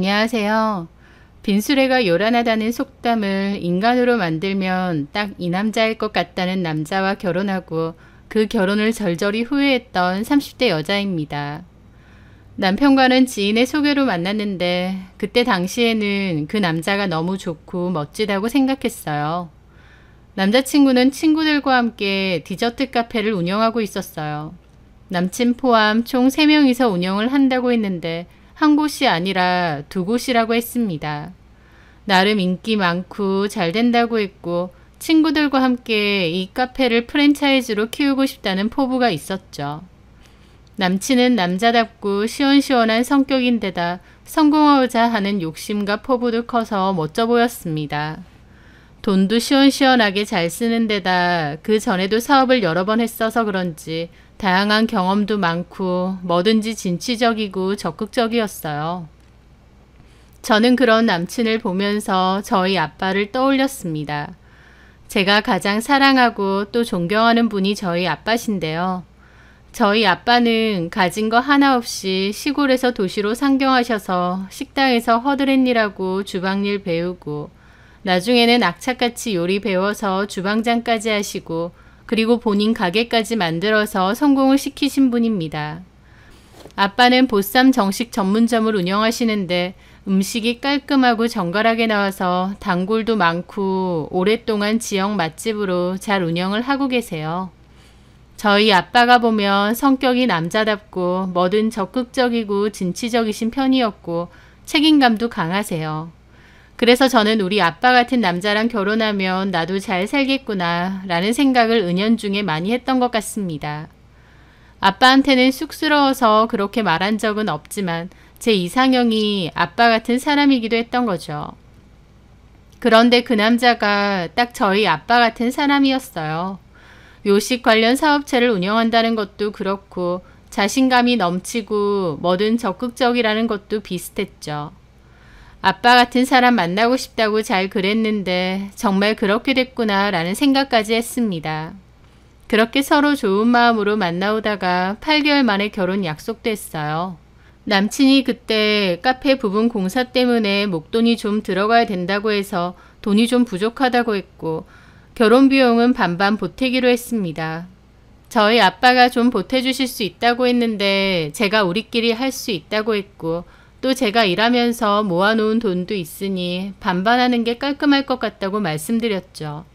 안녕하세요. 빈수레가 요란하다는 속담을 인간으로 만들면 딱 이 남자일 것 같다는 남자와 결혼하고 그 결혼을 절절히 후회했던 30대 여자입니다. 남편과는 지인의 소개로 만났는데 그때 당시에는 그 남자가 너무 좋고 멋지다고 생각했어요. 남자친구는 친구들과 함께 디저트 카페를 운영하고 있었어요. 남친 포함 총 3명이서 운영을 한다고 했는데 한 곳이 아니라 2곳이라고 했습니다. 나름 인기 많고 잘 된다고 했고 친구들과 함께 이 카페를 프랜차이즈로 키우고 싶다는 포부가 있었죠. 남친은 남자답고 시원시원한 성격인데다 성공하고자 하는 욕심과 포부도 커서 멋져 보였습니다. 돈도 시원시원하게 잘 쓰는 데다 그 전에도 사업을 여러 번 했어서 그런지 다양한 경험도 많고 뭐든지 진취적이고 적극적이었어요. 저는 그런 남친을 보면서 저희 아빠를 떠올렸습니다. 제가 가장 사랑하고 또 존경하는 분이 저희 아빠신데요. 저희 아빠는 가진 거 하나 없이 시골에서 도시로 상경하셔서 식당에서 허드렛일하고 주방일 배우고 나중에는 악착같이 요리 배워서 주방장까지 하시고 그리고 본인 가게까지 만들어서 성공을 시키신 분입니다. 아빠는 보쌈 정식 전문점을 운영하시는데 음식이 깔끔하고 정갈하게 나와서 단골도 많고 오랫동안 지역 맛집으로 잘 운영을 하고 계세요. 저희 아빠가 보면 성격이 남자답고 뭐든 적극적이고 진취적이신 편이었고 책임감도 강하세요. 그래서 저는 우리 아빠 같은 남자랑 결혼하면 나도 잘 살겠구나 라는 생각을 은연중에 많이 했던 것 같습니다. 아빠한테는 쑥스러워서 그렇게 말한 적은 없지만 제 이상형이 아빠 같은 사람이기도 했던 거죠. 그런데 그 남자가 딱 저희 아빠 같은 사람이었어요. 요식 관련 사업체를 운영한다는 것도 그렇고 자신감이 넘치고 뭐든 적극적이라는 것도 비슷했죠. 아빠 같은 사람 만나고 싶다고 잘 그랬는데 정말 그렇게 됐구나 라는 생각까지 했습니다. 그렇게 서로 좋은 마음으로 만나오다가 8개월 만에 결혼 약속도 했어요. 남친이 그때 카페 부분 공사 때문에 목돈이 좀 들어가야 된다고 해서 돈이 좀 부족하다고 했고 결혼 비용은 반반 보태기로 했습니다. 저희 아빠가 좀 보태주실 수 있다고 했는데 제가 우리끼리 할 수 있다고 했고 또 제가 일하면서 모아놓은 돈도 있으니 반반하는 게 깔끔할 것 같다고 말씀드렸죠.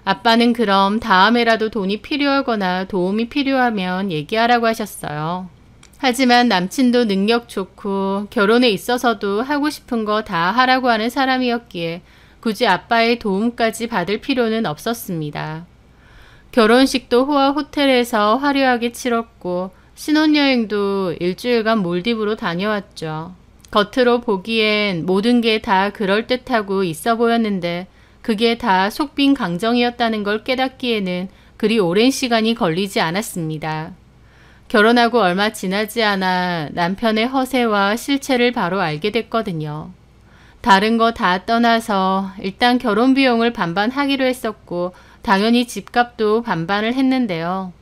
아빠는 그럼 다음에라도 돈이 필요하거나 도움이 필요하면 얘기하라고 하셨어요. 하지만 남친도 능력 좋고 결혼에 있어서도 하고 싶은 거 다 하라고 하는 사람이었기에 굳이 아빠의 도움까지 받을 필요는 없었습니다. 결혼식도 호화 호텔에서 화려하게 치렀고 신혼여행도 일주일간 몰디브로 다녀왔죠. 겉으로 보기엔 모든 게 다 그럴듯하고 있어 보였는데 그게 다 속빈 강정이었다는 걸 깨닫기에는 그리 오랜 시간이 걸리지 않았습니다. 결혼하고 얼마 지나지 않아 남편의 허세와 실체를 바로 알게 됐거든요. 다른 거 다 떠나서 일단 결혼 비용을 반반 하기로 했었고 당연히 집값도 반반을 했는데요.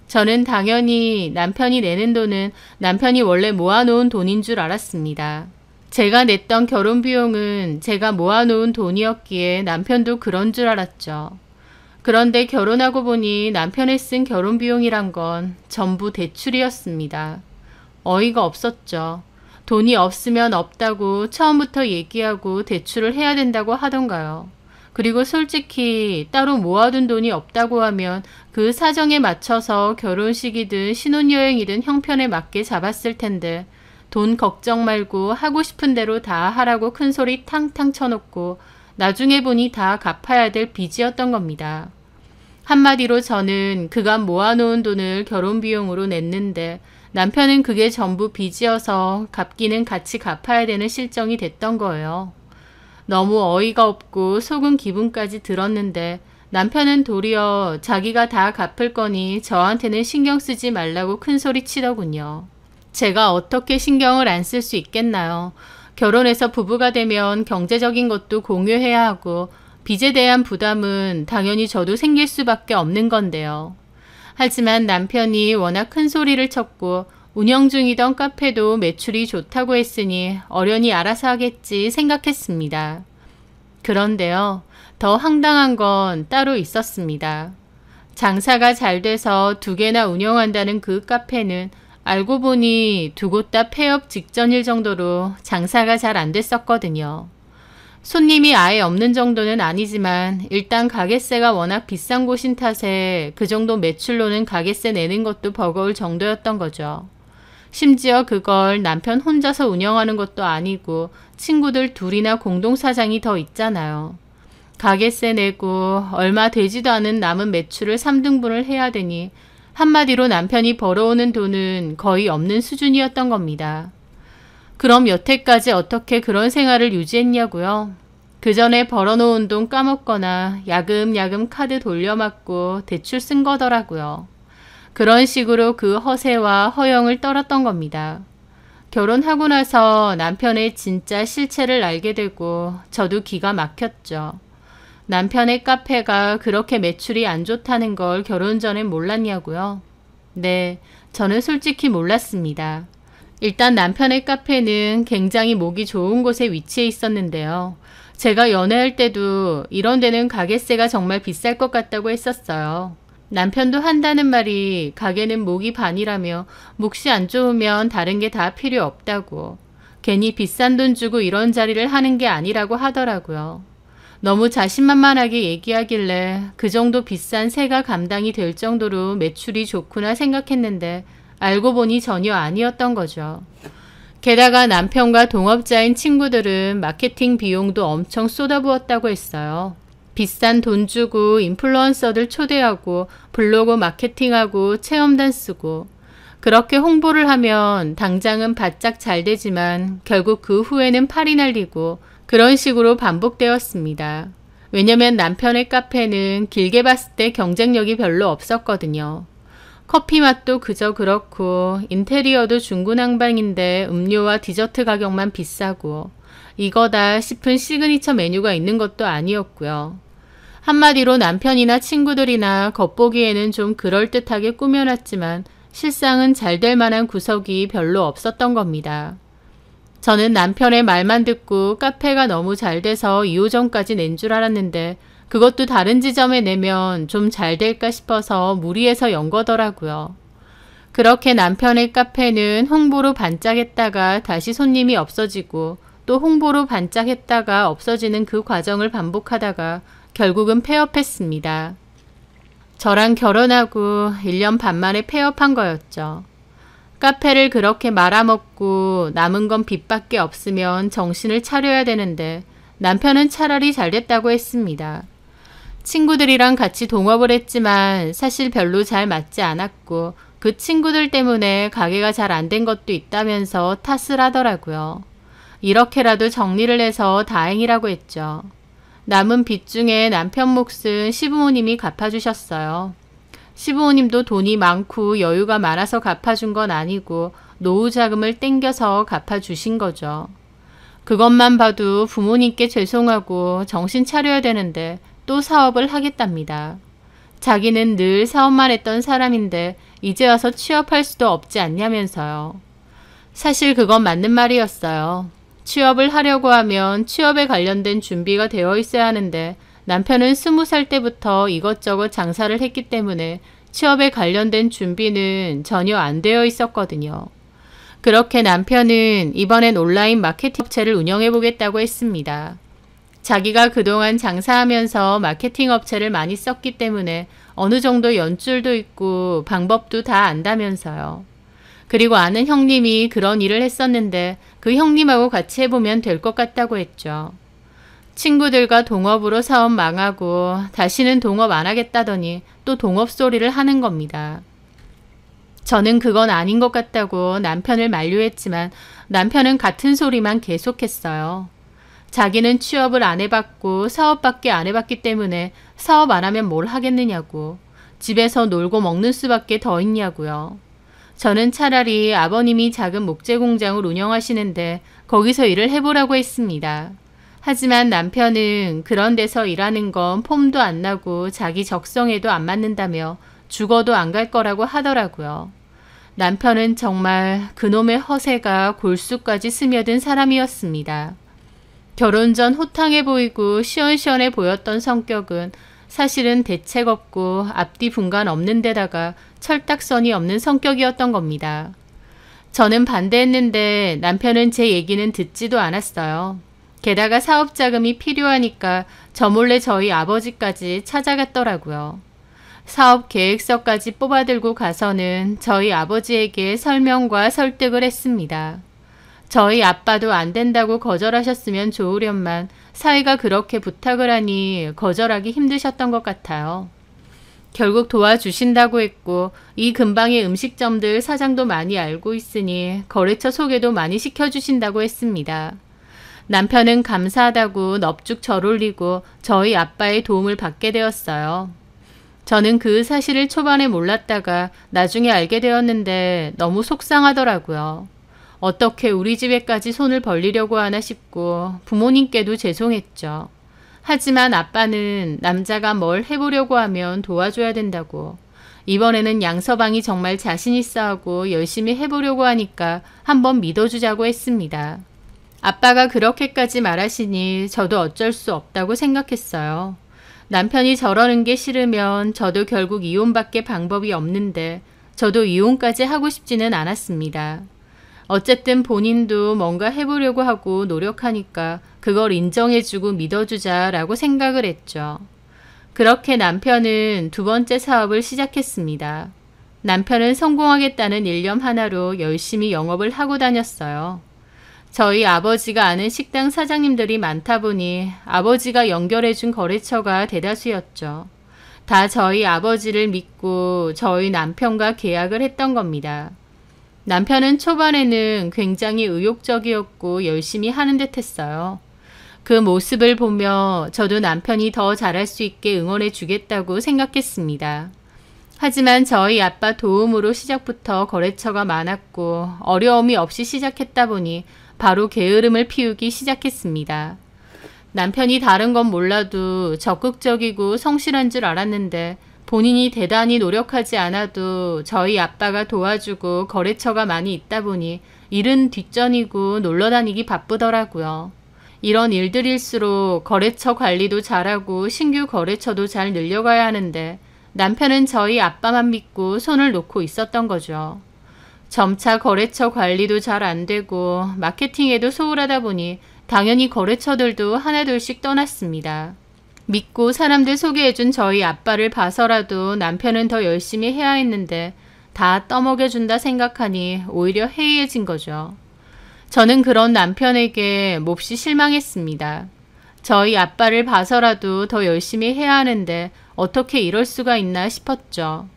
저는 당연히 남편이 내는 돈은 남편이 원래 모아놓은 돈인 줄 알았습니다. 제가 냈던 결혼 비용은 제가 모아놓은 돈이었기에 남편도 그런 줄 알았죠. 그런데 결혼하고 보니 남편이 쓴 결혼 비용이란 건 전부 대출이었습니다. 어이가 없었죠. 돈이 없으면 없다고 처음부터 얘기하고 대출을 해야 된다고 하던가요. 그리고 솔직히 따로 모아둔 돈이 없다고 하면 그 사정에 맞춰서 결혼식이든 신혼여행이든 형편에 맞게 잡았을 텐데 돈 걱정 말고 하고 싶은 대로 다 하라고 큰소리 탕탕 쳐놓고 나중에 보니 다 갚아야 될 빚이었던 겁니다. 한마디로 저는 그간 모아놓은 돈을 결혼 비용으로 냈는데 남편은 그게 전부 빚이어서 갚기는 같이 갚아야 되는 실정이 됐던 거예요. 너무 어이가 없고 속은 기분까지 들었는데 남편은 도리어 자기가 다 갚을 거니 저한테는 신경 쓰지 말라고 큰소리 치더군요. 제가 어떻게 신경을 안 쓸 수 있겠나요? 결혼해서 부부가 되면 경제적인 것도 공유해야 하고 빚에 대한 부담은 당연히 저도 생길 수밖에 없는 건데요. 하지만 남편이 워낙 큰 소리를 쳤고 운영 중이던 카페도 매출이 좋다고 했으니 어련히 알아서 하겠지 생각했습니다. 그런데요, 더 황당한 건 따로 있었습니다. 장사가 잘 돼서 2개나 운영한다는 그 카페는 알고 보니 2곳 다 폐업 직전일 정도로 장사가 잘 안 됐었거든요. 손님이 아예 없는 정도는 아니지만 일단 가게세가 워낙 비싼 곳인 탓에 그 정도 매출로는 가게세 내는 것도 버거울 정도였던 거죠. 심지어 그걸 남편 혼자서 운영하는 것도 아니고 친구들 둘이나 공동사장이 더 있잖아요. 가게세 내고 얼마 되지도 않은 남은 매출을 3등분을 해야 되니 한마디로 남편이 벌어오는 돈은 거의 없는 수준이었던 겁니다. 그럼 여태까지 어떻게 그런 생활을 유지했냐고요? 그 전에 벌어놓은 돈 까먹거나 야금야금 카드 돌려막고 대출 쓴 거더라고요. 그런 식으로 그 허세와 허영을 떨었던 겁니다. 결혼하고 나서 남편의 진짜 실체를 알게 되고 저도 기가 막혔죠. 남편의 카페가 그렇게 매출이 안 좋다는 걸 결혼 전엔 몰랐냐고요? 네, 저는 솔직히 몰랐습니다. 일단 남편의 카페는 굉장히 목이 좋은 곳에 위치해 있었는데요. 제가 연애할 때도 이런 데는 가게세가 정말 비쌀 것 같다고 했었어요. 남편도 한다는 말이 가게는 목이 반이라며 몫이 안 좋으면 다른 게 다 필요 없다고, 괜히 비싼 돈 주고 이런 자리를 하는 게 아니라고 하더라고요. 너무 자신만만하게 얘기하길래 그 정도 비싼 세가 감당이 될 정도로 매출이 좋구나 생각했는데 알고 보니 전혀 아니었던 거죠. 게다가 남편과 동업자인 친구들은 마케팅 비용도 엄청 쏟아부었다고 했어요. 비싼 돈 주고 인플루언서들 초대하고 블로그 마케팅하고 체험단 쓰고, 그렇게 홍보를 하면 당장은 바짝 잘 되지만 결국 그 후에는 팔이 날리고 그런 식으로 반복되었습니다. 왜냐면 남편의 카페는 길게 봤을 때 경쟁력이 별로 없었거든요. 커피 맛도 그저 그렇고 인테리어도 중구난방인데 음료와 디저트 가격만 비싸고 이거다 싶은 시그니처 메뉴가 있는 것도 아니었고요. 한마디로 남편이나 친구들이나 겉보기에는 좀 그럴듯하게 꾸며놨지만 실상은 잘 될 만한 구석이 별로 없었던 겁니다. 저는 남편의 말만 듣고 카페가 너무 잘 돼서 2호점까지 낸 줄 알았는데 그것도 다른 지점에 내면 좀 잘 될까 싶어서 무리해서 연 거더라고요. 그렇게 남편의 카페는 홍보로 반짝했다가 다시 손님이 없어지고 또 홍보로 반짝했다가 없어지는 그 과정을 반복하다가 결국은 폐업했습니다. 저랑 결혼하고 1년 반 만에 폐업한 거였죠. 카페를 그렇게 말아먹고 남은 건 빚밖에 없으면 정신을 차려야 되는데 남편은 차라리 잘 됐다고 했습니다. 친구들이랑 같이 동업을 했지만 사실 별로 잘 맞지 않았고 그 친구들 때문에 가게가 잘 안 된 것도 있다면서 탓을 하더라고요. 이렇게라도 정리를 해서 다행이라고 했죠. 남은 빚 중에 남편 몫은 시부모님이 갚아주셨어요. 시부모님도 돈이 많고 여유가 많아서 갚아준 건 아니고 노후 자금을 땡겨서 갚아주신 거죠. 그것만 봐도 부모님께 죄송하고 정신 차려야 되는데 또 사업을 하겠답니다. 자기는 늘 사업만 했던 사람인데 이제 와서 취업할 수도 없지 않냐면서요. 사실 그건 맞는 말이었어요. 취업을 하려고 하면 취업에 관련된 준비가 되어 있어야 하는데 남편은 20살 때부터 이것저것 장사를 했기 때문에 취업에 관련된 준비는 전혀 안 되어 있었거든요. 그렇게 남편은 이번엔 온라인 마케팅 업체를 운영해 보겠다고 했습니다. 자기가 그동안 장사하면서 마케팅 업체를 많이 썼기 때문에 어느 정도 연줄도 있고 방법도 다 안다면서요. 그리고 아는 형님이 그런 일을 했었는데 그 형님하고 같이 해보면 될 것 같다고 했죠. 친구들과 동업으로 사업 망하고 다시는 동업 안 하겠다더니 또 동업 소리를 하는 겁니다. 저는 그건 아닌 것 같다고 남편을 만류했지만 남편은 같은 소리만 계속했어요. 자기는 취업을 안 해봤고 사업밖에 안 해봤기 때문에 사업 안 하면 뭘 하겠느냐고, 집에서 놀고 먹는 수밖에 더 있냐고요. 저는 차라리 아버님이 작은 목재 공장을 운영하시는데 거기서 일을 해보라고 했습니다. 하지만 남편은 그런 데서 일하는 건 폼도 안 나고 자기 적성에도 안 맞는다며 죽어도 안 갈 거라고 하더라고요. 남편은 정말 그놈의 허세가 골수까지 스며든 사람이었습니다. 결혼 전 호탕해 보이고 시원시원해 보였던 성격은 사실은 대책 없고 앞뒤 분간 없는 데다가 철딱선이 없는 성격이었던 겁니다. 저는 반대했는데 남편은 제 얘기는 듣지도 않았어요. 게다가 사업 자금이 필요하니까 저 몰래 저희 아버지까지 찾아갔더라고요. 사업 계획서까지 뽑아들고 가서는 저희 아버지에게 설명과 설득을 했습니다. 저희 아빠도 안 된다고 거절하셨으면 좋으련만 사위가 그렇게 부탁을 하니 거절하기 힘드셨던 것 같아요. 결국 도와주신다고 했고 이 근방의 음식점들 사장도 많이 알고 있으니 거래처 소개도 많이 시켜주신다고 했습니다. 남편은 감사하다고 넙죽 절 올리고 저희 아빠의 도움을 받게 되었어요. 저는 그 사실을 초반에 몰랐다가 나중에 알게 되었는데 너무 속상하더라고요. 어떻게 우리 집에까지 손을 벌리려고 하나 싶고 부모님께도 죄송했죠. 하지만 아빠는 남자가 뭘 해보려고 하면 도와줘야 된다고. 이번에는 양서방이 정말 자신 있어 하고 열심히 해보려고 하니까 한번 믿어주자고 했습니다. 아빠가 그렇게까지 말하시니 저도 어쩔 수 없다고 생각했어요. 남편이 저러는 게 싫으면 저도 결국 이혼밖에 방법이 없는데 저도 이혼까지 하고 싶지는 않았습니다. 어쨌든 본인도 뭔가 해보려고 하고 노력하니까 그걸 인정해주고 믿어주자라고 생각을 했죠. 그렇게 남편은 두 번째 사업을 시작했습니다. 남편은 성공하겠다는 일념 하나로 열심히 영업을 하고 다녔어요. 저희 아버지가 아는 식당 사장님들이 많다 보니 아버지가 연결해준 거래처가 대다수였죠. 다 저희 아버지를 믿고 저희 남편과 계약을 했던 겁니다. 남편은 초반에는 굉장히 의욕적이었고 열심히 하는 듯 했어요. 그 모습을 보며 저도 남편이 더 잘할 수 있게 응원해 주겠다고 생각했습니다. 하지만 저희 아빠 도움으로 시작부터 거래처가 많았고 어려움이 없이 시작했다 보니 바로 게으름을 피우기 시작했습니다. 남편이 다른 건 몰라도 적극적이고 성실한 줄 알았는데 본인이 대단히 노력하지 않아도 저희 아빠가 도와주고 거래처가 많이 있다 보니 일은 뒷전이고 놀러다니기 바쁘더라고요. 이런 일들일수록 거래처 관리도 잘하고 신규 거래처도 잘 늘려가야 하는데 남편은 저희 아빠만 믿고 손을 놓고 있었던 거죠. 점차 거래처 관리도 잘 안 되고 마케팅에도 소홀하다 보니 당연히 거래처들도 하나둘씩 떠났습니다. 믿고 사람들 소개해준 저희 아빠를 봐서라도 남편은 더 열심히 해야 했는데 다 떠먹여준다 생각하니 오히려 해이해진 거죠. 저는 그런 남편에게 몹시 실망했습니다. 저희 아빠를 봐서라도 더 열심히 해야 하는데 어떻게 이럴 수가 있나 싶었죠.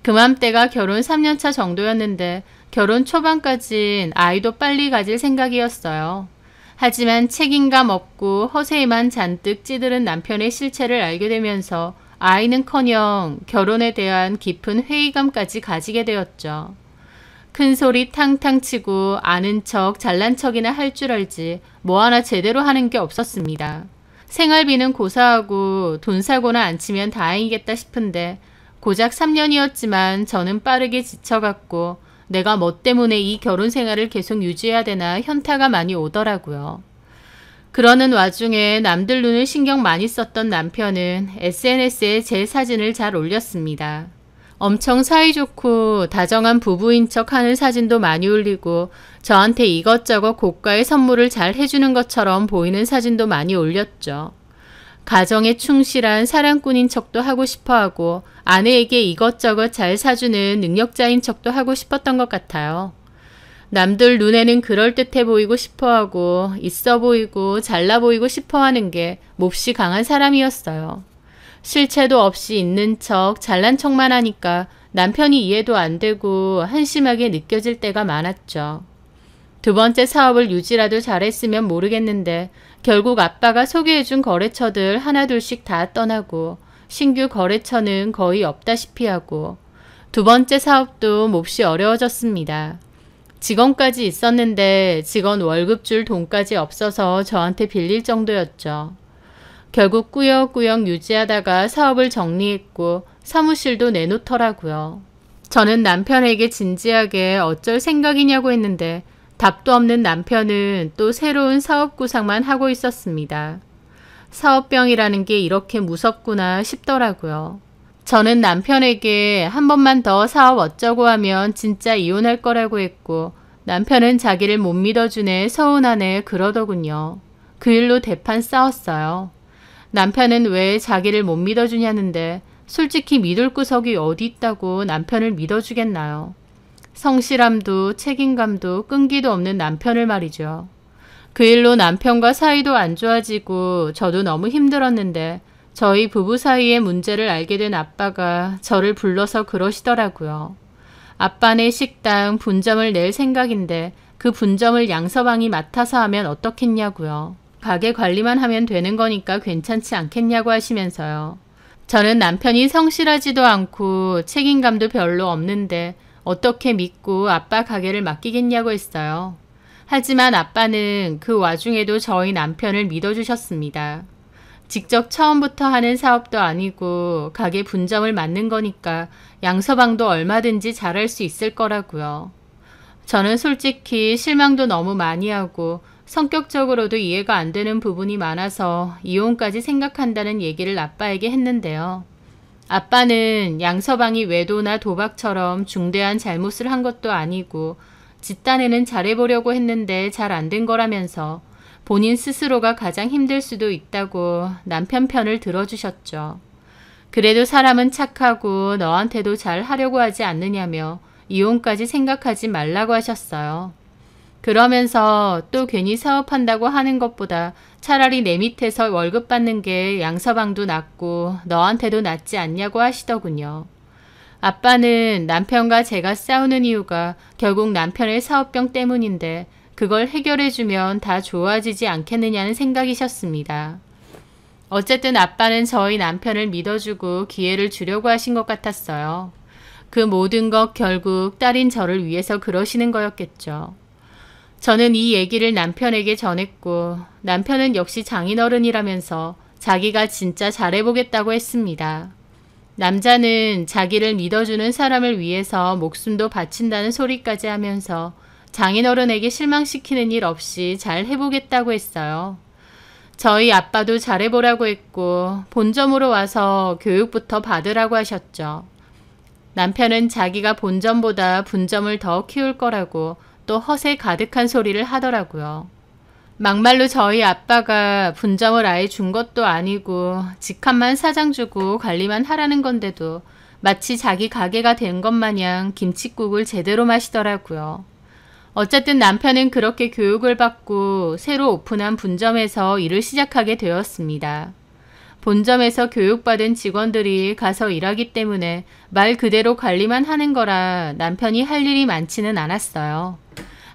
그맘때가 결혼 3년차 정도였는데 결혼 초반까진 아이도 빨리 가질 생각이었어요. 하지만 책임감 없고 허세에만 잔뜩 찌들은 남편의 실체를 알게 되면서 아이는커녕 결혼에 대한 깊은 회의감까지 가지게 되었죠. 큰소리 탕탕 치고 아는 척 잘난 척이나 할 줄 알지 뭐 하나 제대로 하는 게 없었습니다. 생활비는 고사하고 돈 사고나 안 치면 다행이겠다 싶은데 고작 3년이었지만 저는 빠르게 지쳐갔고 내가 뭐 때문에 이 결혼 생활을 계속 유지해야 되나 현타가 많이 오더라고요. 그러는 와중에 남들 눈을 신경 많이 썼던 남편은 SNS에 제 사진을 잘 올렸습니다. 엄청 사이좋고 다정한 부부인 척 하는 사진도 많이 올리고 저한테 이것저것 고가의 선물을 잘 해주는 것처럼 보이는 사진도 많이 올렸죠. 가정에 충실한 사랑꾼인 척도 하고 싶어하고 아내에게 이것저것 잘 사주는 능력자인 척도 하고 싶었던 것 같아요. 남들 눈에는 그럴듯해 보이고 싶어하고 있어 보이고 잘나 보이고 싶어하는 게 몹시 강한 사람이었어요. 실체도 없이 있는 척 잘난 척만 하니까 남편이 이해도 안 되고 한심하게 느껴질 때가 많았죠. 두 번째 사업을 유지라도 잘했으면 모르겠는데 결국 아빠가 소개해준 거래처들 하나둘씩 다 떠나고 신규 거래처는 거의 없다시피 하고 두 번째 사업도 몹시 어려워졌습니다. 직원까지 있었는데 직원 월급 줄 돈까지 없어서 저한테 빌릴 정도였죠. 결국 꾸역꾸역 유지하다가 사업을 정리했고 사무실도 내놓더라고요. 저는 남편에게 진지하게 어쩔 생각이냐고 했는데 답도 없는 남편은 또 새로운 사업 구상만 하고 있었습니다. 사업병이라는 게 이렇게 무섭구나 싶더라고요. 저는 남편에게 한 번만 더 사업 어쩌고 하면 진짜 이혼할 거라고 했고 남편은 자기를 못 믿어주네 서운하네 그러더군요. 그 일로 대판 싸웠어요. 남편은 왜 자기를 못 믿어주냐는데 솔직히 믿을 구석이 어디 있다고 남편을 믿어주겠나요? 성실함도 책임감도 끈기도 없는 남편을 말이죠. 그 일로 남편과 사이도 안 좋아지고 저도 너무 힘들었는데 저희 부부 사이의 문제를 알게 된 아빠가 저를 불러서 그러시더라고요. 아빠네 식당 분점을 낼 생각인데 그 분점을 양서방이 맡아서 하면 어떻겠냐고요. 가게 관리만 하면 되는 거니까 괜찮지 않겠냐고 하시면서요. 저는 남편이 성실하지도 않고 책임감도 별로 없는데 어떻게 믿고 아빠 가게를 맡기겠냐고 했어요. 하지만 아빠는 그 와중에도 저희 남편을 믿어주셨습니다. 직접 처음부터 하는 사업도 아니고 가게 분점을 맡는 거니까 양서방도 얼마든지 잘할 수 있을 거라고요. 저는 솔직히 실망도 너무 많이 하고 성격적으로도 이해가 안 되는 부분이 많아서 이혼까지 생각한다는 얘기를 아빠에게 했는데요. 아빠는 양서방이 외도나 도박처럼 중대한 잘못을 한 것도 아니고 집단에는 잘해보려고 했는데 잘 안 된 거라면서 본인 스스로가 가장 힘들 수도 있다고 남편 편을 들어주셨죠. 그래도 사람은 착하고 너한테도 잘 하려고 하지 않느냐며 이혼까지 생각하지 말라고 하셨어요. 그러면서 또 괜히 사업한다고 하는 것보다 차라리 내 밑에서 월급 받는 게 양서방도 낫고 너한테도 낫지 않냐고 하시더군요. 아빠는 남편과 제가 싸우는 이유가 결국 남편의 사업병 때문인데 그걸 해결해주면 다 좋아지지 않겠느냐는 생각이셨습니다. 어쨌든 아빠는 저희 남편을 믿어주고 기회를 주려고 하신 것 같았어요. 그 모든 것 결국 딸인 저를 위해서 그러시는 거였겠죠. 저는 이 얘기를 남편에게 전했고 남편은 역시 장인어른이라면서 자기가 진짜 잘해보겠다고 했습니다. 남자는 자기를 믿어주는 사람을 위해서 목숨도 바친다는 소리까지 하면서 장인어른에게 실망시키는 일 없이 잘 해보겠다고 했어요. 저희 아빠도 잘해보라고 했고 본점으로 와서 교육부터 받으라고 하셨죠. 남편은 자기가 본점보다 분점을 더 키울 거라고 또 허세 가득한 소리를 하더라고요. 막말로 저희 아빠가 분점을 아예 준 것도 아니고 직함만 사장 주고 관리만 하라는 건데도 마치 자기 가게가 된 것 마냥 김칫국을 제대로 마시더라고요. 어쨌든 남편은 그렇게 교육을 받고 새로 오픈한 분점에서 일을 시작하게 되었습니다. 본점에서 교육받은 직원들이 가서 일하기 때문에 말 그대로 관리만 하는 거라 남편이 할 일이 많지는 않았어요.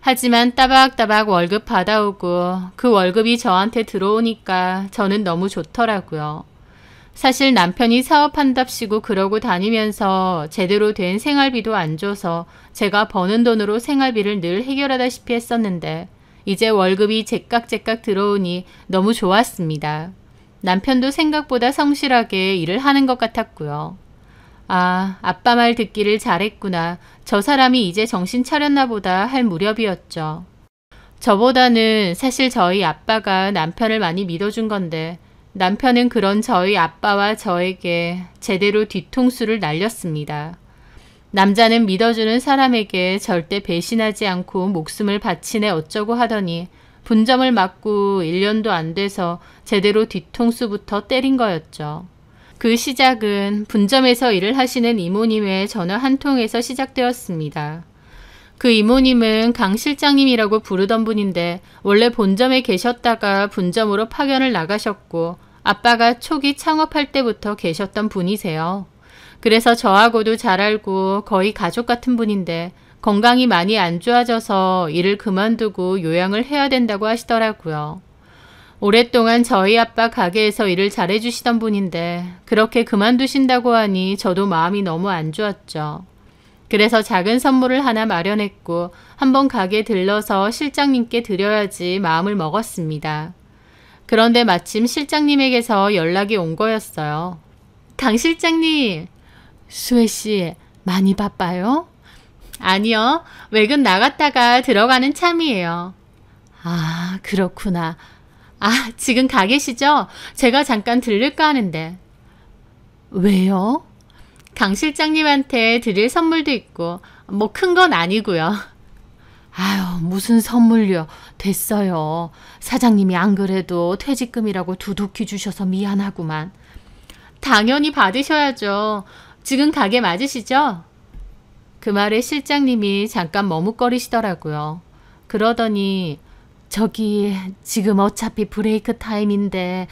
하지만 따박따박 월급 받아오고 그 월급이 저한테 들어오니까 저는 너무 좋더라고요. 사실 남편이 사업한답시고 그러고 다니면서 제대로 된 생활비도 안 줘서 제가 버는 돈으로 생활비를 늘 해결하다시피 했었는데 이제 월급이 제깍제깍 들어오니 너무 좋았습니다. 남편도 생각보다 성실하게 일을 하는 것 같았고요. 아, 아빠 말 듣기를 잘했구나. 저 사람이 이제 정신 차렸나 보다 할 무렵이었죠. 저보다는 사실 저희 아빠가 남편을 많이 믿어준 건데 남편은 그런 저희 아빠와 저에게 제대로 뒤통수를 날렸습니다. 남자는 믿어주는 사람에게 절대 배신하지 않고 목숨을 바치네 어쩌고 하더니 분점을 맡고 1년도 안 돼서 제대로 뒤통수부터 때린 거였죠. 그 시작은 분점에서 일을 하시는 이모님의 전화 한 통에서 시작되었습니다. 그 이모님은 강 실장님이라고 부르던 분인데 원래 본점에 계셨다가 분점으로 파견을 나가셨고 아빠가 초기 창업할 때부터 계셨던 분이세요. 그래서 저하고도 잘 알고 거의 가족 같은 분인데 건강이 많이 안 좋아져서 일을 그만두고 요양을 해야 된다고 하시더라고요. 오랫동안 저희 아빠 가게에서 일을 잘해주시던 분인데 그렇게 그만두신다고 하니 저도 마음이 너무 안 좋았죠. 그래서 작은 선물을 하나 마련했고 한번 가게 들러서 실장님께 드려야지 마음을 먹었습니다. 그런데 마침 실장님에게서 연락이 온 거였어요. 강 실장님, 수혜씨, 많이 바빠요? 아니요. 외근 나갔다가 들어가는 참이에요. 아, 그렇구나. 아, 지금 가 계시죠? 제가 잠깐 들를까 하는데. 왜요? 강 실장님한테 드릴 선물도 있고 뭐 큰 건 아니고요. 아유, 무슨 선물요. 됐어요. 사장님이 안 그래도 퇴직금이라고 두둑히 주셔서 미안하구만. 당연히 받으셔야죠. 지금 가게 맞으시죠? 그 말에 실장님이 잠깐 머뭇거리시더라고요. 그러더니 저기 지금 어차피 브레이크 타임인데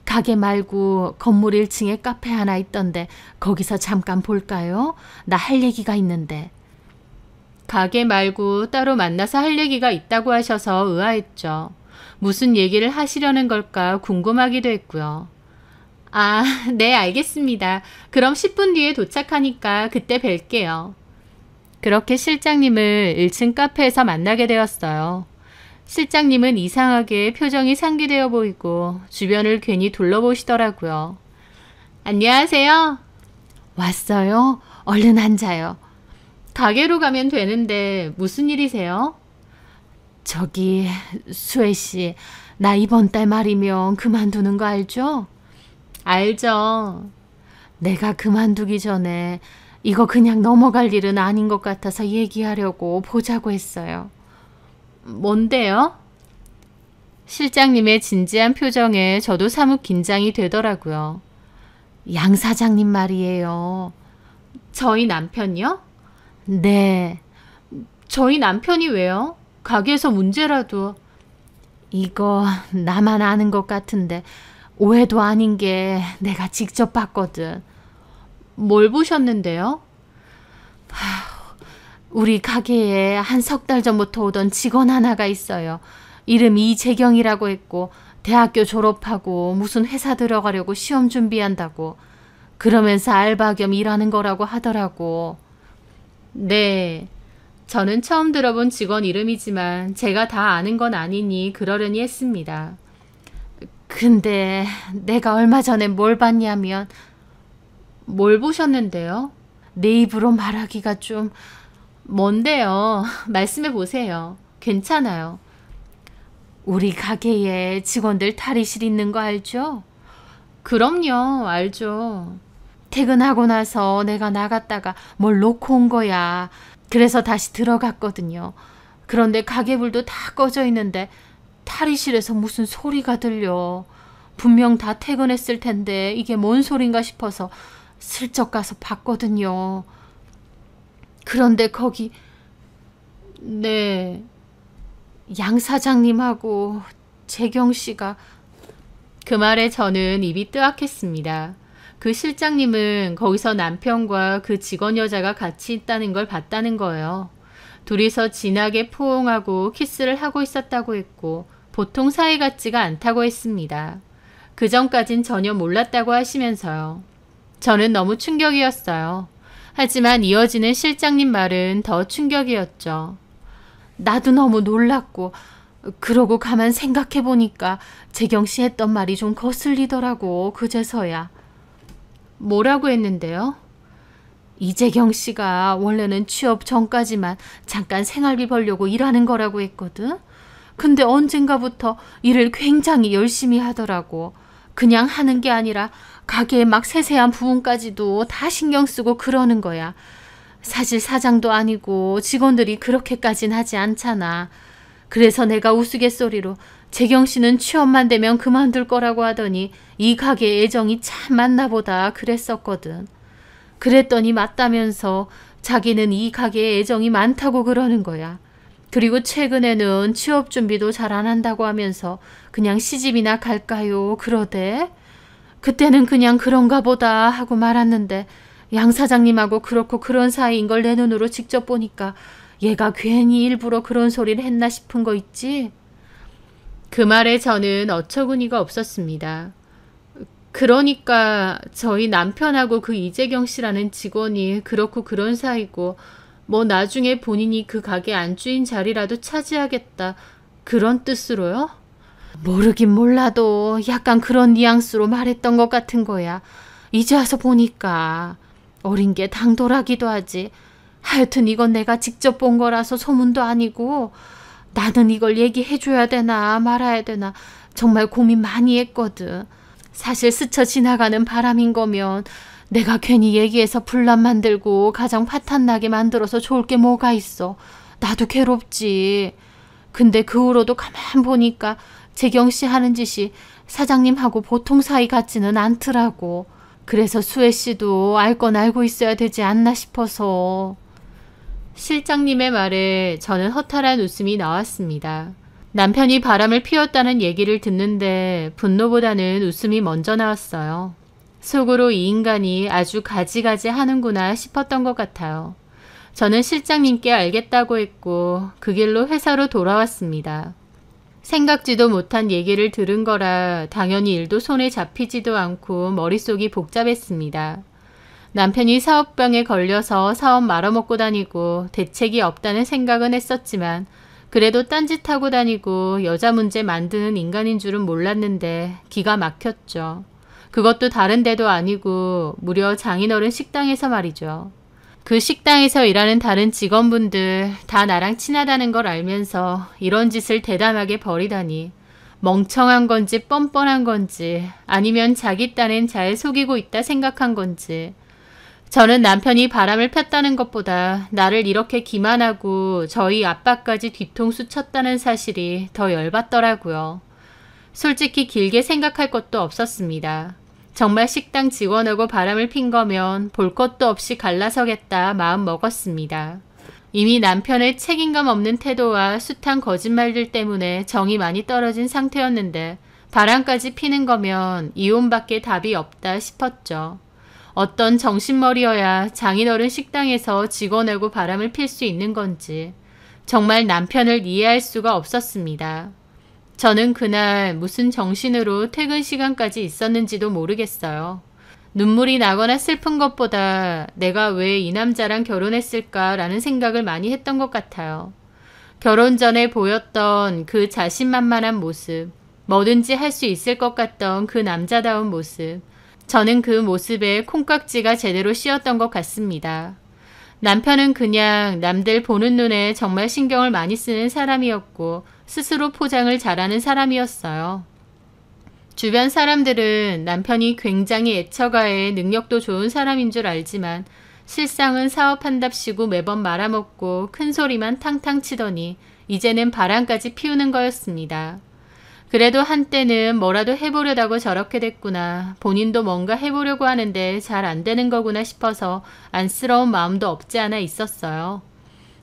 가게 말고 건물 1층에 카페 하나 있던데 거기서 잠깐 볼까요? 나 할 얘기가 있는데. 가게 말고 따로 만나서 할 얘기가 있다고 하셔서 의아했죠. 무슨 얘기를 하시려는 걸까 궁금하기도 했고요. 아, 네, 알겠습니다. 그럼 10분 뒤에 도착하니까 그때 뵐게요. 그렇게 실장님을 1층 카페에서 만나게 되었어요. 실장님은 이상하게 표정이 상기되어 보이고 주변을 괜히 둘러보시더라고요. 안녕하세요. 왔어요? 얼른 앉아요. 가게로 가면 되는데 무슨 일이세요? 저기 수혜 씨, 나 이번 달 말이면 그만두는 거 알죠? 알죠. 내가 그만두기 전에 이거 그냥 넘어갈 일은 아닌 것 같아서 얘기하려고 보자고 했어요. 뭔데요? 실장님의 진지한 표정에 저도 사뭇 긴장이 되더라고요. 양 사장님 말이에요. 저희 남편이요? 네. 저희 남편이 왜요? 가게에서 문제라도. 이거 나만 아는 것 같은데 오해도 아닌 게 내가 직접 봤거든. 뭘 보셨는데요? 우리 가게에 한 석 달 전부터 오던 직원 하나가 있어요. 이름이 이재경이라고 했고 대학교 졸업하고 무슨 회사 들어가려고 시험 준비한다고. 그러면서 알바 겸 일하는 거라고 하더라고. 네. 저는 처음 들어본 직원 이름이지만 제가 다 아는 건 아니니 그러려니 했습니다. 근데 내가 얼마 전에 뭘 봤냐면. 뭘 보셨는데요? 내 입으로 말하기가 좀. 뭔데요? 말씀해 보세요. 괜찮아요. 우리 가게에 직원들 탈의실 있는 거 알죠? 그럼요, 알죠. 퇴근하고 나서 내가 나갔다가 뭘 놓고 온 거야. 그래서 다시 들어갔거든요. 그런데 가게불도 다 꺼져 있는데 탈의실에서 무슨 소리가 들려. 분명 다 퇴근했을 텐데 이게 뭔 소린가 싶어서 슬쩍 가서 봤거든요. 그런데 거기. 네. 양 사장님하고 재경 씨가. 그 말에 저는 입이 뜨악했습니다. 그 실장님은 거기서 남편과 그 직원 여자가 같이 있다는 걸 봤다는 거예요. 둘이서 진하게 포옹하고 키스를 하고 있었다고 했고 보통 사이 같지가 않다고 했습니다. 그 전까진 전혀 몰랐다고 하시면서요. 저는 너무 충격이었어요. 하지만 이어지는 실장님 말은 더 충격이었죠. 나도 너무 놀랐고 그러고 가만 생각해보니까 재경 씨 했던 말이 좀 거슬리더라고. 그제서야. 뭐라고 했는데요? 이재경 씨가 원래는 취업 전까지만 잠깐 생활비 벌려고 일하는 거라고 했거든. 근데 언젠가부터 일을 굉장히 열심히 하더라고. 그냥 하는 게 아니라 가게에 막 세세한 부분까지도 다 신경 쓰고 그러는 거야. 사실 사장도 아니고 직원들이 그렇게까진 하지 않잖아. 그래서 내가 우스갯소리로 재경 씨는 취업만 되면 그만둘 거라고 하더니 이 가게에 애정이 참 많나 보다 그랬었거든. 그랬더니 맞다면서 자기는 이 가게에 애정이 많다고 그러는 거야. 그리고 최근에는 취업 준비도 잘 안 한다고 하면서 그냥 시집이나 갈까요 그러대. 그때는 그냥 그런가 보다 하고 말았는데 양 사장님하고 그렇고 그런 사이인 걸 내 눈으로 직접 보니까 얘가 괜히 일부러 그런 소리를 했나 싶은 거 있지. 그 말에 저는 어처구니가 없었습니다. 그러니까 저희 남편하고 그 이재경 씨라는 직원이 그렇고 그런 사이고 뭐 나중에 본인이 그 가게 안주인 자리라도 차지하겠다 그런 뜻으로요? 모르긴 몰라도 약간 그런 뉘앙스로 말했던 것 같은 거야. 이제 와서 보니까. 어린 게 당돌하기도 하지. 하여튼 이건 내가 직접 본 거라서 소문도 아니고 나는 이걸 얘기해줘야 되나 말아야 되나 정말 고민 많이 했거든. 사실 스쳐 지나가는 바람인 거면 내가 괜히 얘기해서 분란 만들고 가정 파탄나게 만들어서 좋을 게 뭐가 있어. 나도 괴롭지. 근데 그 후로도 가만 보니까 재경 씨 하는 짓이 사장님하고 보통 사이 같지는 않더라고. 그래서 수혜 씨도 알 건 알고 있어야 되지 않나 싶어서. 실장님의 말에 저는 허탈한 웃음이 나왔습니다. 남편이 바람을 피웠다는 얘기를 듣는데 분노보다는 웃음이 먼저 나왔어요. 속으로 이 인간이 아주 가지가지 하는구나 싶었던 것 같아요. 저는 실장님께 알겠다고 했고 그 길로 회사로 돌아왔습니다. 생각지도 못한 얘기를 들은 거라 당연히 일도 손에 잡히지도 않고 머릿속이 복잡했습니다. 남편이 사업병에 걸려서 사업 말아먹고 다니고 대책이 없다는 생각은 했었지만 그래도 딴짓하고 다니고 여자 문제 만드는 인간인 줄은 몰랐는데 기가 막혔죠. 그것도 다른 데도 아니고 무려 장인어른 식당에서 말이죠. 그 식당에서 일하는 다른 직원분들 다 나랑 친하다는 걸 알면서 이런 짓을 대담하게 벌이다니 멍청한 건지 뻔뻔한 건지 아니면 자기 딴엔 잘 속이고 있다 생각한 건지 저는 남편이 바람을 폈다는 것보다 나를 이렇게 기만하고 저희 아빠까지 뒤통수 쳤다는 사실이 더 열받더라고요. 솔직히 길게 생각할 것도 없었습니다. 정말 식당 직원하고 바람을 핀 거면 볼 것도 없이 갈라서겠다 마음 먹었습니다. 이미 남편의 책임감 없는 태도와 숱한 거짓말들 때문에 정이 많이 떨어진 상태였는데 바람까지 피는 거면 이혼밖에 답이 없다 싶었죠. 어떤 정신머리여야 장인어른 식당에서 직원하고 바람을 필 수 있는 건지 정말 남편을 이해할 수가 없었습니다. 저는 그날 무슨 정신으로 퇴근 시간까지 있었는지도 모르겠어요. 눈물이 나거나 슬픈 것보다 내가 왜 이 남자랑 결혼했을까라는 생각을 많이 했던 것 같아요. 결혼 전에 보였던 그 자신만만한 모습, 뭐든지 할 수 있을 것 같던 그 남자다운 모습, 저는 그 모습에 콩깍지가 제대로 씌었던 것 같습니다. 남편은 그냥 남들 보는 눈에 정말 신경을 많이 쓰는 사람이었고 스스로 포장을 잘하는 사람이었어요. 주변 사람들은 남편이 굉장히 애처가에 능력도 좋은 사람인 줄 알지만 실상은 사업한답시고 매번 말아먹고 큰 소리만 탕탕 치더니 이제는 바람까지 피우는 거였습니다. 그래도 한때는 뭐라도 해보려다고 저렇게 됐구나. 본인도 뭔가 해보려고 하는데 잘 안 되는 거구나 싶어서 안쓰러운 마음도 없지 않아 있었어요.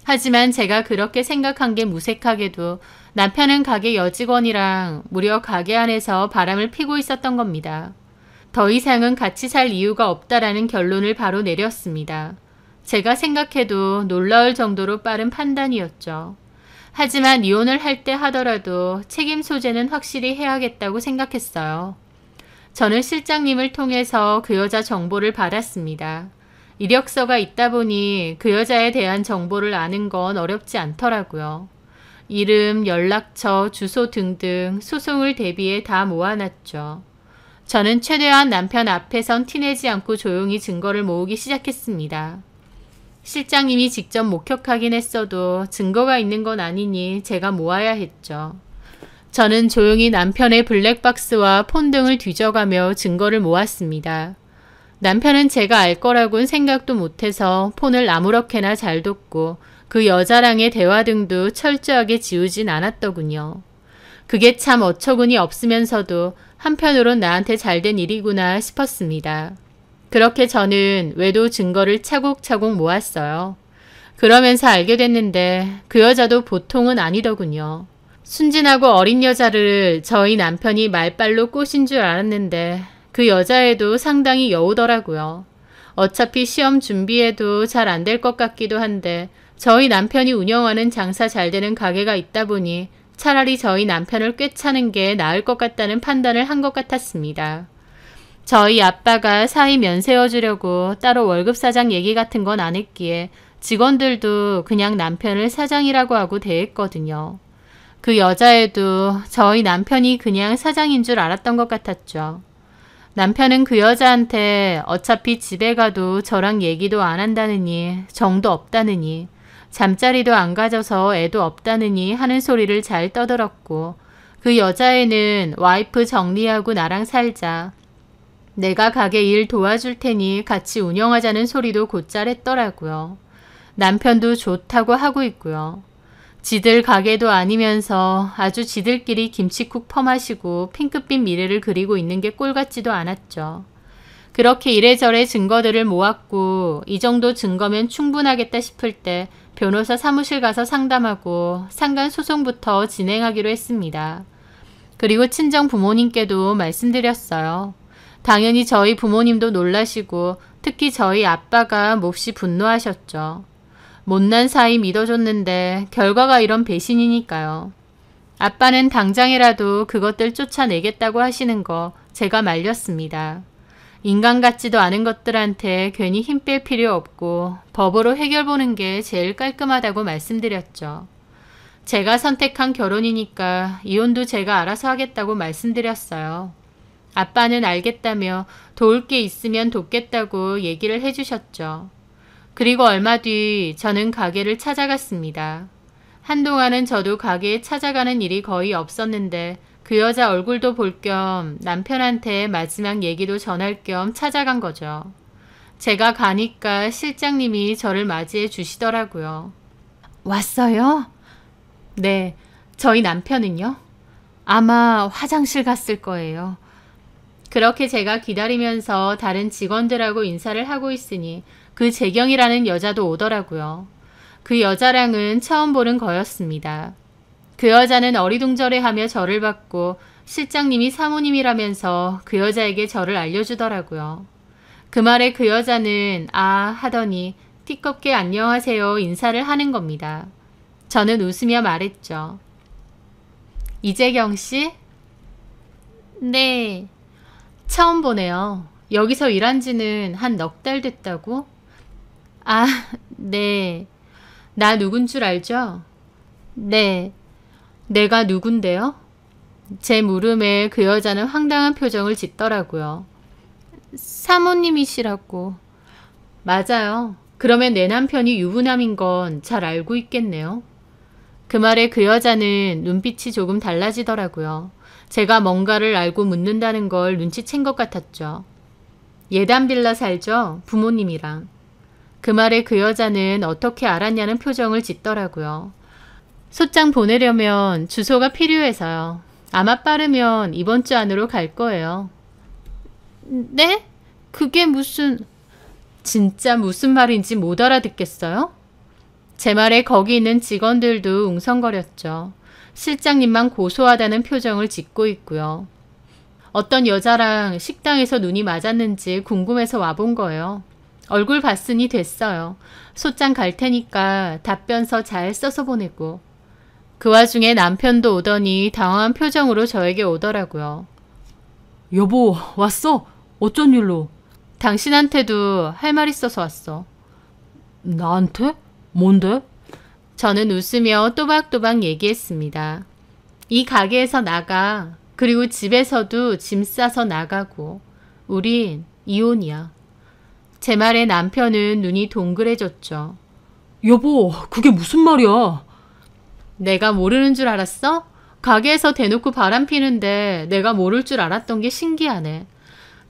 하지만 제가 그렇게 생각한 게 무색하게도 남편은 가게 여직원이랑 무려 가게 안에서 바람을 피고 있었던 겁니다. 더 이상은 같이 살 이유가 없다라는 결론을 바로 내렸습니다. 제가 생각해도 놀라울 정도로 빠른 판단이었죠. 하지만 이혼을 할 때 하더라도 책임 소재는 확실히 해야겠다고 생각했어요. 저는 실장님을 통해서 그 여자 정보를 받았습니다. 이력서가 있다 보니 그 여자에 대한 정보를 아는 건 어렵지 않더라고요. 이름, 연락처, 주소 등등 소송을 대비해 다 모아놨죠. 저는 최대한 남편 앞에선 티내지 않고 조용히 증거를 모으기 시작했습니다. 실장님이 직접 목격하긴 했어도 증거가 있는 건 아니니 제가 모아야 했죠. 저는 조용히 남편의 블랙박스와 폰 등을 뒤져가며 증거를 모았습니다. 남편은 제가 알 거라고는 생각도 못해서 폰을 아무렇게나 잘 뒀고 그 여자랑의 대화 등도 철저하게 지우진 않았더군요. 그게 참 어처구니 없으면서도 한편으론 나한테 잘된 일이구나 싶었습니다. 그렇게 저는 외도 증거를 차곡차곡 모았어요. 그러면서 알게 됐는데 그 여자도 보통은 아니더군요. 순진하고 어린 여자를 저희 남편이 말빨로 꼬신 줄 알았는데 그 여자애도 상당히 여우더라고요. 어차피 시험 준비해도 잘 안 될 것 같기도 한데 저희 남편이 운영하는 장사 잘 되는 가게가 있다 보니 차라리 저희 남편을 꿰차는 게 나을 것 같다는 판단을 한 것 같았습니다. 저희 아빠가 사위 면세워주려고 따로 월급 사장 얘기 같은 건 안 했기에 직원들도 그냥 남편을 사장이라고 하고 대했거든요. 그 여자애도 저희 남편이 그냥 사장인 줄 알았던 것 같았죠. 남편은 그 여자한테 어차피 집에 가도 저랑 얘기도 안 한다느니, 정도 없다느니, 잠자리도 안 가져서 애도 없다느니 하는 소리를 잘 떠들었고, 그 여자애는 와이프 정리하고 나랑 살자, 내가 가게 일 도와줄 테니 같이 운영하자는 소리도 곧잘 했더라고요. 남편도 좋다고 하고 있고요. 지들 가게도 아니면서 아주 지들끼리 김치국 퍼마시고 핑크빛 미래를 그리고 있는 게 꼴 같지도 않았죠. 그렇게 이래저래 증거들을 모았고 이 정도 증거면 충분하겠다 싶을 때 변호사 사무실 가서 상담하고 상간 소송부터 진행하기로 했습니다. 그리고 친정 부모님께도 말씀드렸어요. 당연히 저희 부모님도 놀라시고 특히 저희 아빠가 몹시 분노하셨죠. 못난 사이 믿어줬는데 결과가 이런 배신이니까요. 아빠는 당장이라도 그것들 쫓아내겠다고 하시는 거 제가 말렸습니다. 인간 같지도 않은 것들한테 괜히 힘 뺄 필요 없고 법으로 해결 보는 게 제일 깔끔하다고 말씀드렸죠. 제가 선택한 결혼이니까 이혼도 제가 알아서 하겠다고 말씀드렸어요. 아빠는 알겠다며 도울 게 있으면 돕겠다고 얘기를 해주셨죠. 그리고 얼마 뒤 저는 가게를 찾아갔습니다. 한동안은 저도 가게에 찾아가는 일이 거의 없었는데 그 여자 얼굴도 볼 겸 남편한테 마지막 얘기도 전할 겸 찾아간 거죠. 제가 가니까 실장님이 저를 맞이해 주시더라고요. 왔어요? 네, 저희 남편은요? 아마 화장실 갔을 거예요. 그렇게 제가 기다리면서 다른 직원들하고 인사를 하고 있으니 그 재경이라는 여자도 오더라고요. 그 여자랑은 처음 보는 거였습니다. 그 여자는 어리둥절해하며 저를 받고 실장님이 사모님이라면서 그 여자에게 저를 알려주더라고요. 그 말에 그 여자는 아 하더니 띠껍게 안녕하세요 인사를 하는 겁니다. 저는 웃으며 말했죠. 이재경 씨? 네. 처음 보네요. 여기서 일한 지는 한 넉 달 됐다고? 아, 네. 나 누군 줄 알죠? 네. 내가 누군데요? 제 물음에 그 여자는 황당한 표정을 짓더라고요. 사모님이시라고. 맞아요. 그러면 내 남편이 유부남인 건 잘 알고 있겠네요. 그 말에 그 여자는 눈빛이 조금 달라지더라고요. 제가 뭔가를 알고 묻는다는 걸 눈치챈 것 같았죠. 예단 빌라 살죠? 부모님이랑. 그 말에 그 여자는 어떻게 알았냐는 표정을 짓더라고요. 소장 보내려면 주소가 필요해서요. 아마 빠르면 이번 주 안으로 갈 거예요. 네? 그게 무슨... 진짜 무슨 말인지 못 알아듣겠어요? 제 말에 거기 있는 직원들도 웅성거렸죠. 실장님만 고소하다는 표정을 짓고 있고요. 어떤 여자랑 식당에서 눈이 맞았는지 궁금해서 와본 거예요. 얼굴 봤으니 됐어요. 소장 갈 테니까 답변서 잘 써서 보내고. 그 와중에 남편도 오더니 당황한 표정으로 저에게 오더라고요. 여보, 왔어? 어쩐 일로? 당신한테도 할 말 있어서 왔어. 나한테? 뭔데? 저는 웃으며 또박또박 얘기했습니다. 이 가게에서 나가. 그리고 집에서도 짐 싸서 나가고. 우린 이혼이야. 제 말에 남편은 눈이 동그래졌죠. 여보, 그게 무슨 말이야? 내가 모르는 줄 알았어? 가게에서 대놓고 바람 피는데 내가 모를 줄 알았던 게 신기하네.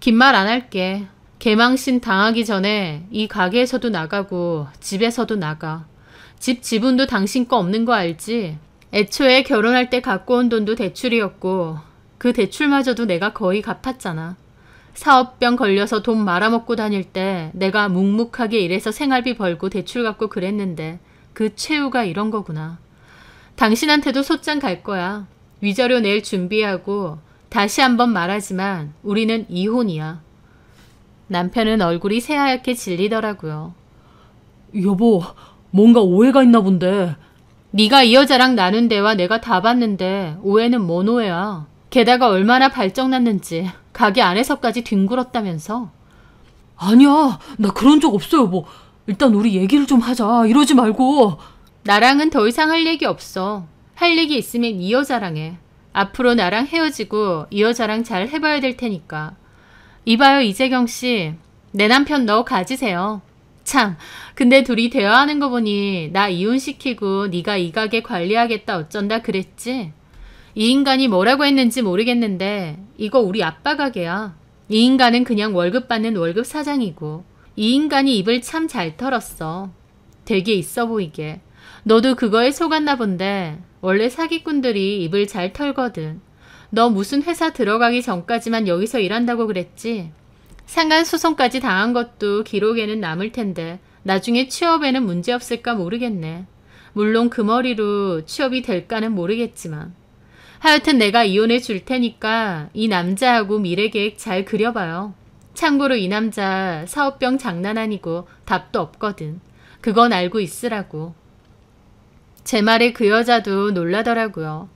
긴 말 안 할게. 개망신 당하기 전에 이 가게에서도 나가고 집에서도 나가. 집 지분도 당신 거 없는 거 알지? 애초에 결혼할 때 갖고 온 돈도 대출이었고 그 대출마저도 내가 거의 갚았잖아. 사업병 걸려서 돈 말아먹고 다닐 때 내가 묵묵하게 일해서 생활비 벌고 대출 갚고 그랬는데 그 최후가 이런 거구나. 당신한테도 소장 갈 거야. 위자료 낼 준비하고 다시 한번 말하지만 우리는 이혼이야. 남편은 얼굴이 새하얗게 질리더라고요. 여보, 뭔가 오해가 있나 본데. 네가 이 여자랑 나눈 대화 내가 다 봤는데 오해는 뭔 오해야. 게다가 얼마나 발정났는지 가게 안에서까지 뒹굴었다면서. 아니야, 나 그런 적 없어 여보. 일단 우리 얘기를 좀 하자. 이러지 말고. 나랑은 더 이상 할 얘기 없어. 할 얘기 있으면 이 여자랑 해. 앞으로 나랑 헤어지고 이 여자랑 잘 해봐야 될 테니까. 이봐요, 이재경 씨. 내 남편 너 가지세요. 참, 근데 둘이 대화하는 거 보니 나 이혼시키고 네가 이 가게 관리하겠다 어쩐다 그랬지? 이 인간이 뭐라고 했는지 모르겠는데 이거 우리 아빠 가게야. 이 인간은 그냥 월급 받는 월급 사장이고 이 인간이 입을 참 잘 털었어. 되게 있어 보이게. 너도 그거에 속았나 본데 원래 사기꾼들이 입을 잘 털거든. 너 무슨 회사 들어가기 전까지만 여기서 일한다고 그랬지? 상간 소송까지 당한 것도 기록에는 남을 텐데 나중에 취업에는 문제 없을까 모르겠네. 물론 그 머리로 취업이 될까는 모르겠지만. 하여튼 내가 이혼해 줄 테니까 이 남자하고 미래 계획 잘 그려봐요. 참고로 이 남자 사업병 장난 아니고 답도 없거든. 그건 알고 있으라고. 제 말에 그 여자도 놀라더라고요.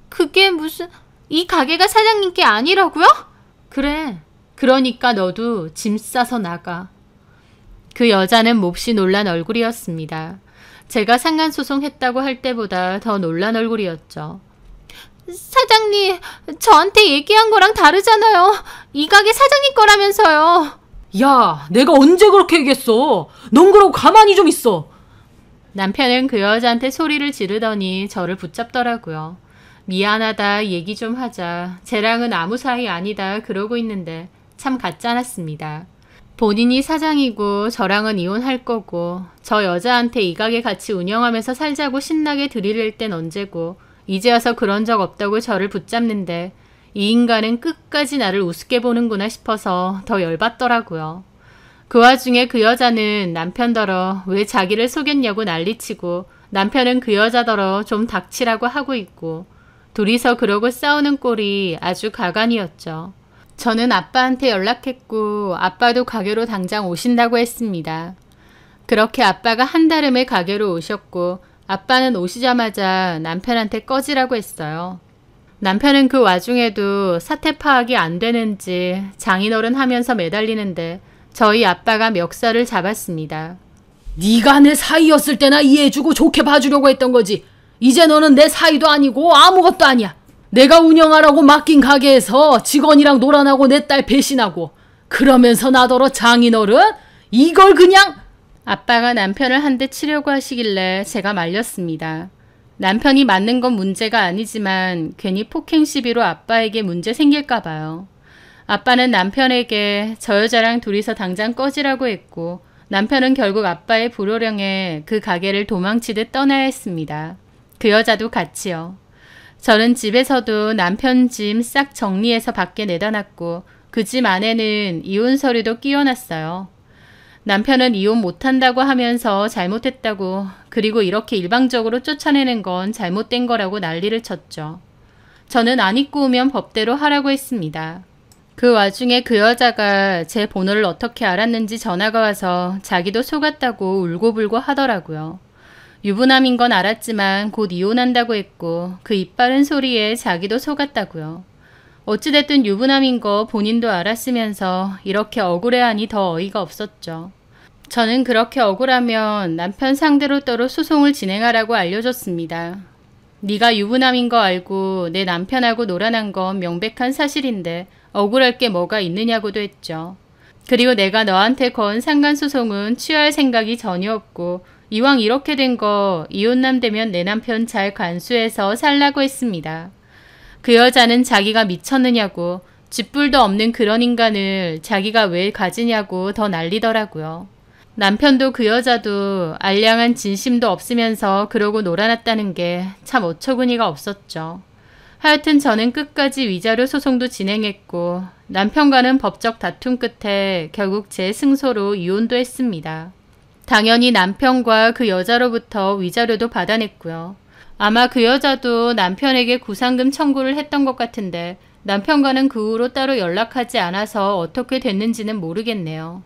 그게 무슨... 이 가게가 사장님 게 아니라고요? 그래. 그러니까 너도 짐 싸서 나가. 그 여자는 몹시 놀란 얼굴이었습니다. 제가 상간소송했다고 할 때보다 더 놀란 얼굴이었죠. 사장님, 저한테 얘기한 거랑 다르잖아요. 이 가게 사장님 거라면서요. 야, 내가 언제 그렇게 얘기했어? 넌 그러고 가만히 좀 있어. 남편은 그 여자한테 소리를 지르더니 저를 붙잡더라고요. 미안하다, 얘기 좀 하자. 쟤랑은 아무 사이 아니다 그러고 있는데 참 같지 않았습니다. 본인이 사장이고 저랑은 이혼할 거고 저 여자한테 이 가게 같이 운영하면서 살자고 신나게 들이댈 땐 언제고 이제 와서 그런 적 없다고 저를 붙잡는데 이 인간은 끝까지 나를 우습게 보는구나 싶어서 더 열받더라고요. 그 와중에 그 여자는 남편더러 왜 자기를 속였냐고 난리치고 남편은 그 여자더러 좀 닥치라고 하고 있고 둘이서 그러고 싸우는 꼴이 아주 가관이었죠. 저는 아빠한테 연락했고 아빠도 가게로 당장 오신다고 했습니다. 그렇게 아빠가 한달음에 가게로 오셨고 아빠는 오시자마자 남편한테 꺼지라고 했어요. 남편은 그 와중에도 사태 파악이 안 되는지 장인어른 하면서 매달리는데 저희 아빠가 멱살을 잡았습니다. 네가 내 사이였을 때나 이해해주고 좋게 봐주려고 했던 거지. 이제 너는 내 사이도 아니고 아무것도 아니야. 내가 운영하라고 맡긴 가게에서 직원이랑 놀아나고 내 딸 배신하고 그러면서 나더러 장인어른? 이걸 그냥... 아빠가 남편을 한 대 치려고 하시길래 제가 말렸습니다. 남편이 맞는 건 문제가 아니지만 괜히 폭행 시비로 아빠에게 문제 생길까 봐요. 아빠는 남편에게 저 여자랑 둘이서 당장 꺼지라고 했고 남편은 결국 아빠의 불호령에 그 가게를 도망치듯 떠나야 했습니다. 그 여자도 같이요. 저는 집에서도 남편 짐 싹 정리해서 밖에 내다 놨고 그 집 안에는 이혼 서류도 끼워놨어요. 남편은 이혼 못한다고 하면서 잘못했다고 그리고 이렇게 일방적으로 쫓아내는 건 잘못된 거라고 난리를 쳤죠. 저는 안 입고 오면 법대로 하라고 했습니다. 그 와중에 그 여자가 제 번호를 어떻게 알았는지 전화가 와서 자기도 속았다고 울고불고 하더라고요. 유부남인 건 알았지만 곧 이혼한다고 했고 그 입바른 소리에 자기도 속았다고요. 어찌됐든 유부남인 거 본인도 알았으면서 이렇게 억울해하니 더 어이가 없었죠. 저는 그렇게 억울하면 남편 상대로 따로 소송을 진행하라고 알려줬습니다. 네가 유부남인 거 알고 내 남편하고 놀아난 건 명백한 사실인데 억울할 게 뭐가 있느냐고도 했죠. 그리고 내가 너한테 건 상간소송은 취할 생각이 전혀 없고 이왕 이렇게 된 거 이혼남 되면 내 남편 잘 간수해서 살라고 했습니다. 그 여자는 자기가 미쳤느냐고 쥐뿔도 없는 그런 인간을 자기가 왜 가지냐고 더 난리더라고요. 남편도 그 여자도 알량한 진심도 없으면서 그러고 놀아났다는 게 참 어처구니가 없었죠. 하여튼 저는 끝까지 위자료 소송도 진행했고 남편과는 법적 다툼 끝에 결국 제 승소로 이혼도 했습니다. 당연히 남편과 그 여자로부터 위자료도 받아냈고요. 아마 그 여자도 남편에게 구상금 청구를 했던 것 같은데 남편과는 그 후로 따로 연락하지 않아서 어떻게 됐는지는 모르겠네요.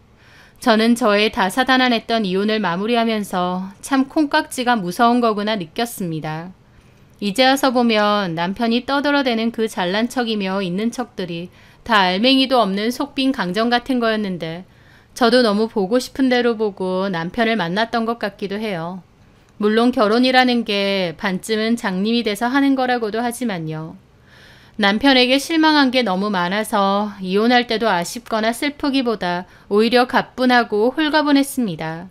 저는 저의 다사다난했던 이혼을 마무리하면서 참 콩깍지가 무서운 거구나 느꼈습니다. 이제 와서 보면 남편이 떠들어대는 그 잘난 척이며 있는 척들이 다 알맹이도 없는 속빈 강정 같은 거였는데 저도 너무 보고 싶은 대로 보고 남편을 만났던 것 같기도 해요. 물론 결혼이라는 게 반쯤은 장님이 돼서 하는 거라고도 하지만요. 남편에게 실망한 게 너무 많아서 이혼할 때도 아쉽거나 슬프기보다 오히려 가뿐하고 홀가분했습니다.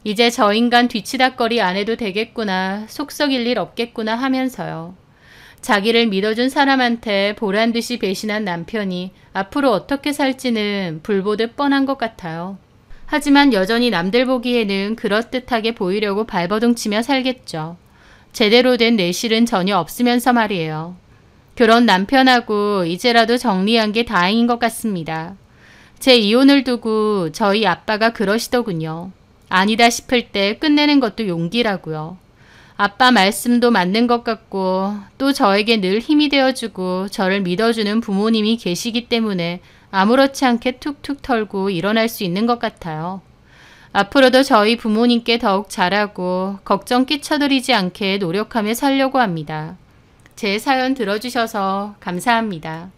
이제 저 인간 뒤치다꺼리 안 해도 되겠구나, 속 썩일 일 없겠구나 하면서요. 자기를 믿어준 사람한테 보란듯이 배신한 남편이 앞으로 어떻게 살지는 불보듯 뻔한 것 같아요. 하지만 여전히 남들 보기에는 그럴듯하게 보이려고 발버둥치며 살겠죠. 제대로 된 내실은 전혀 없으면서 말이에요. 그런 남편하고 이제라도 정리한 게 다행인 것 같습니다. 제 이혼을 두고 저희 아빠가 그러시더군요. 아니다 싶을 때 끝내는 것도 용기라고요. 아빠 말씀도 맞는 것 같고 또 저에게 늘 힘이 되어주고 저를 믿어주는 부모님이 계시기 때문에 아무렇지 않게 툭툭 털고 일어날 수 있는 것 같아요. 앞으로도 저희 부모님께 더욱 잘하고 걱정 끼쳐드리지 않게 노력하며 살려고 합니다. 제 사연 들어주셔서 감사합니다.